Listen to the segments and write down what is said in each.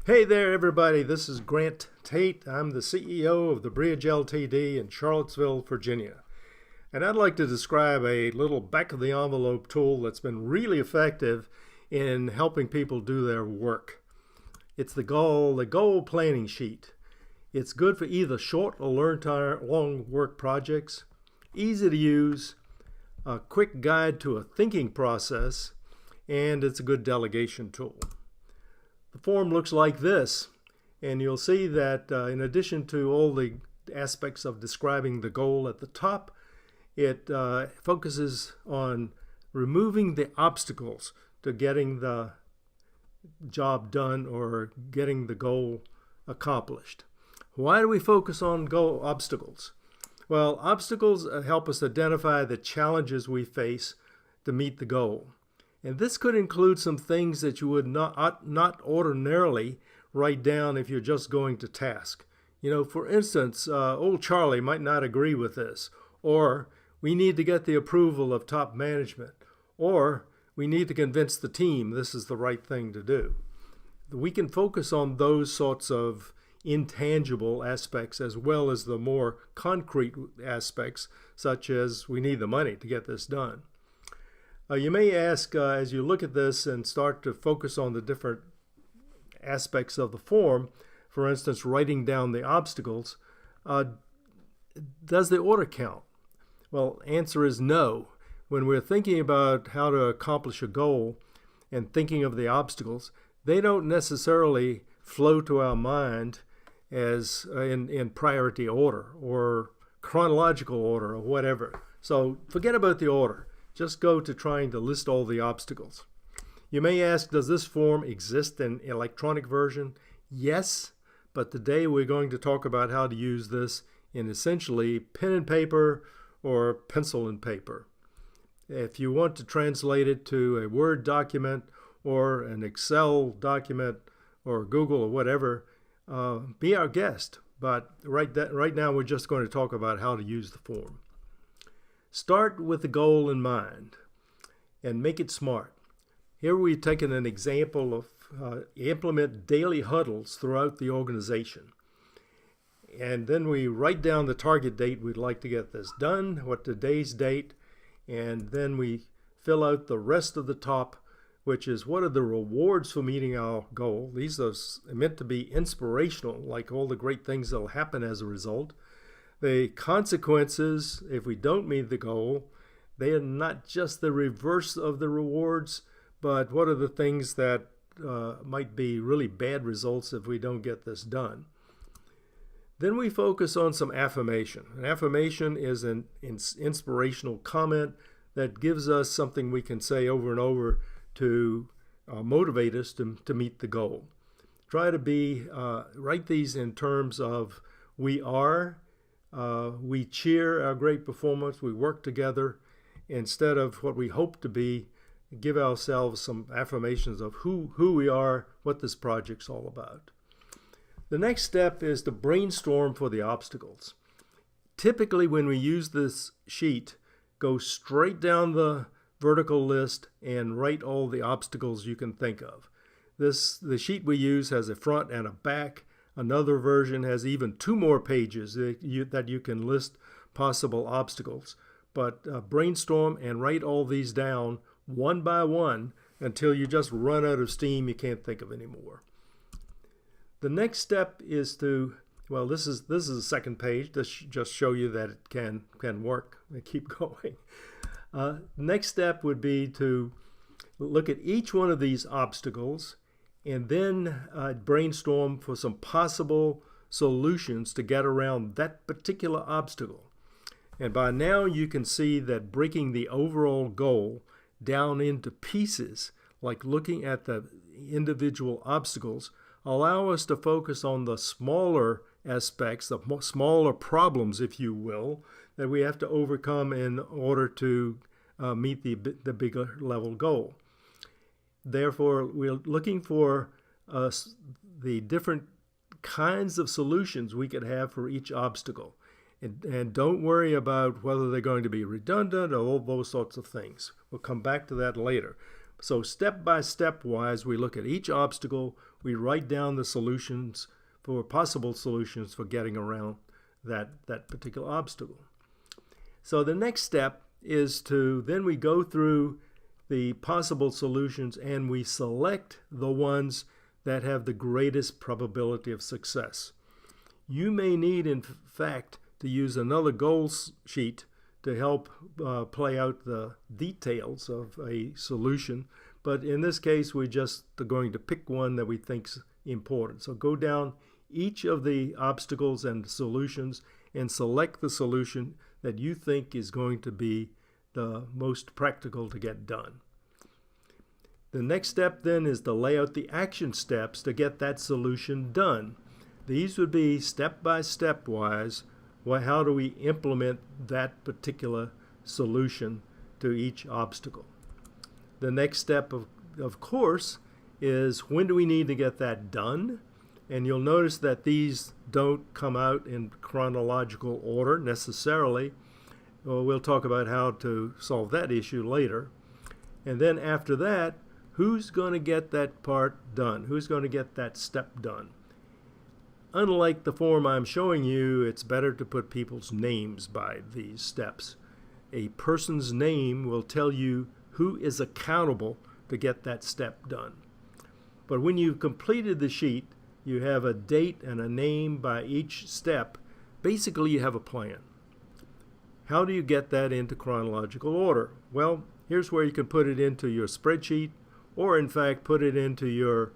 Hey there, everybody. This is Grant Tate. I'm the CEO of the Bridge Ltd. in Charlottesville, Virginia. And I'd like to describe a little back of the envelope tool that's been really effective in helping people do their work. It's the goal planning sheet. It's good for either short or long work projects, easy to use, a quick guide to a thinking process, and it's a good delegation tool. The form looks like this, and you'll see that in addition to all the aspects of describing the goal at the top, it focuses on removing the obstacles to getting the job done or getting the goal accomplished. Why do we focus on goal obstacles? Well, obstacles help us identify the challenges we face to meet the goal. And this could include some things that you would not ordinarily write down if you're just going to task. You know, for instance, old Charlie might not agree with this, or we need to get the approval of top management, or we need to convince the team this is the right thing to do. We can focus on those sorts of intangible aspects as well as the more concrete aspects, such as we need the money to get this done. You may ask, as you look at this and start to focus on the different aspects of the form, for instance, writing down the obstacles, does the order count? Well, answer is no. When we're thinking about how to accomplish a goal and thinking of the obstacles, they don't necessarily flow to our mind as in priority order or chronological order or whatever. So forget about the order. Just go to trying to list all the obstacles. You may ask, does this form exist in electronic version? Yes, but today we're going to talk about how to use this in essentially pen and paper or pencil and paper. If you want to translate it to a Word document or an Excel document or Google or whatever, be our guest. But right now we're just going to talk about how to use the form. Start with the goal in mind and make it smart. Here we've taken an example of implement daily huddles throughout the organization. And then we write down the target date we'd like to get this done, what today's date, and then we fill out the rest of the top, which is what are the rewards for meeting our goal. These are meant to be inspirational, like all the great things that will happen as a result. The consequences, if we don't meet the goal, they are not just the reverse of the rewards, but what are the things that might be really bad results if we don't get this done. Then we focus on some affirmation. An affirmation is an inspirational comment that gives us something we can say over and over to motivate us to meet the goal. Try to write these in terms of we are, we cheer our great performance, we work together, instead of what we hope to be. Give ourselves some affirmations of who we are, what this project's all about. The next step is to brainstorm for the obstacles. Typically when we use this sheet, go straight down the vertical list and write all the obstacles you can think of. The sheet we use has a front and a back. Another version has even 2 more pages that you can list possible obstacles. But brainstorm and write all these down one by one until you just run out of steam, you can't think of anymore. The next step is well, this is the second page. This should just show you that it can work and keep going. Next step would be to look at each one of these obstacles and then brainstorm for some possible solutions to get around that particular obstacle. And by now you can see that breaking the overall goal down into pieces, like looking at the individual obstacles, allow us to focus on the smaller aspects, the smaller problems, if you will, that we have to overcome in order to meet the bigger level goal. Therefore, we're looking for the different kinds of solutions we could have for each obstacle. And don't worry about whether they're going to be redundant or all those sorts of things. We'll come back to that later. So step by step wise, we look at each obstacle, we write down the solutions for possible solutions for getting around that particular obstacle. So the next step is then we go through the possible solutions and we select the ones that have the greatest probability of success. You may need, in fact, to use another goal sheet to help play out the details of a solution, but in this case we're just going to pick one that we think's important. So go down each of the obstacles and solutions and select the solution that you think is going to be the most practical to get done. The next step then is to lay out the action steps to get that solution done. These would be step-by-step wise. How do we implement that particular solution to each obstacle? The next step, of course, is when do we need to get that done? And you'll notice that these don't come out in chronological order necessarily. Well, we'll talk about how to solve that issue later. And then after that, who's going to get that part done? Who's going to get that step done? Unlike the form I'm showing you, it's better to put people's names by these steps. A person's name will tell you who is accountable to get that step done. But when you've completed the sheet, you have a date and a name by each step. Basically, you have a plan. How do you get that into chronological order? Well, here's where you can put it into your spreadsheet, or in fact, put it into your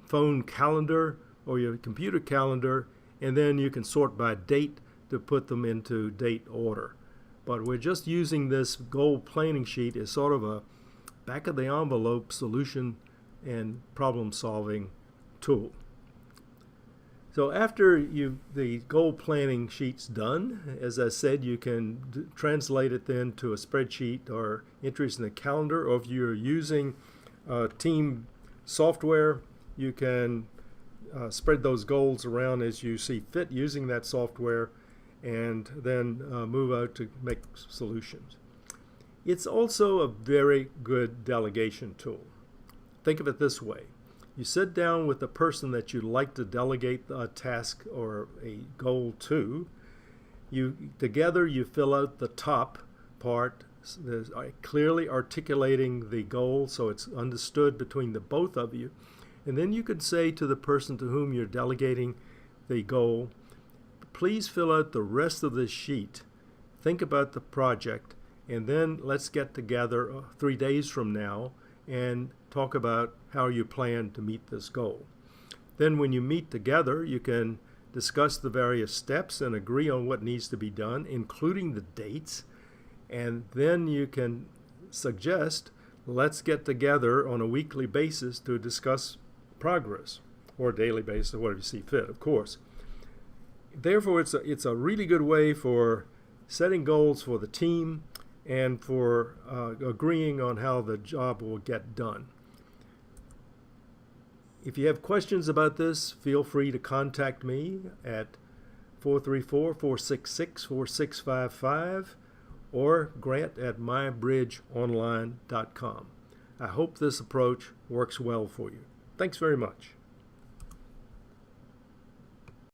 phone calendar or your computer calendar, and then you can sort by date to put them into date order. But we're just using this goal planning sheet as sort of a back of the envelope solution and problem solving tool. So after the goal planning sheet's done, as I said, you can translate it then to a spreadsheet or entries in the calendar, or if you're using team software, you can spread those goals around as you see fit using that software, and then move out to make solutions. It's also a very good delegation tool. Think of it this way. You sit down with the person that you'd like to delegate a task or a goal to. Together you fill out the top part, clearly articulating the goal so it's understood between the both of you. And then you could say to the person to whom you're delegating the goal, please fill out the rest of this sheet. Think about the project, and then let's get together 3 days from now and talk about how you plan to meet this goal. Then when you meet together, you can discuss the various steps and agree on what needs to be done, including the dates. And then you can suggest, let's get together on a weekly basis to discuss progress, or daily basis, or whatever you see fit, of course. Therefore, it's a really good way for setting goals for the team and for agreeing on how the job will get done. If you have questions about this, feel free to contact me at 434-466-4655 or grant@mybridgeonline.com. I hope this approach works well for you. Thanks very much.